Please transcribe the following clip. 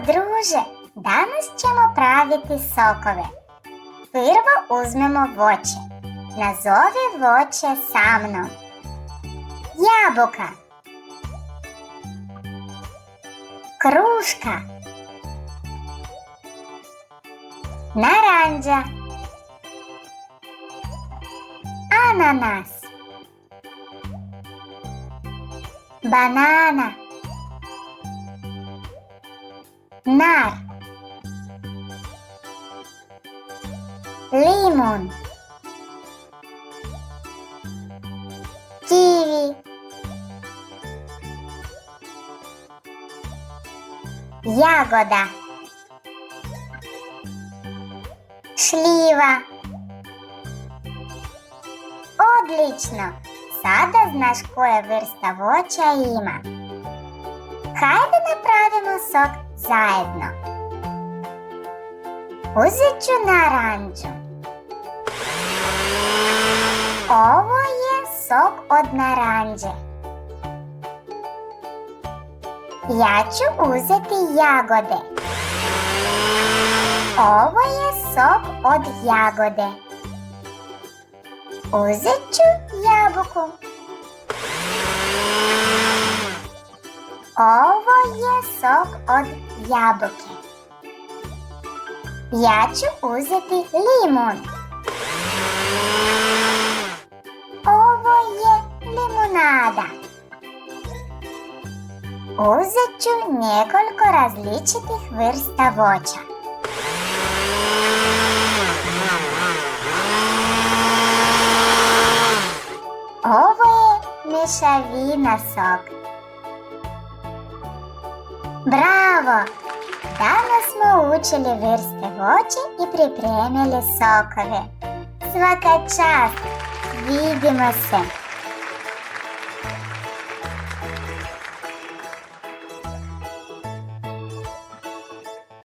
Друже, danas ćemo praviti sokove. Prvo uzmemo voće. Nazovi voće sa mnom. Jabuka, kruška, naranđa, ananas, banana, nar, limun, kiwi, jagoda, šljiva. Odlično! Sada znaš koje vrsta voća ima. Hajde napravimo sok zajedno. Uzet ću naranđu. Ovo je sok od naranđe. Ja ću uzeti jagode. Ovo je sok od jagode. Uzet ću jabuku. Ovo je sok od jabuke. Ja ću uzeti limun. Ovo je limunada. Uzet ću nekoliko različitih vrsta voća. Ovo je mješavina sok. Bravo! Danas smo učili vrste voća i pripremili sokove. Svaka čast! Vidimo se!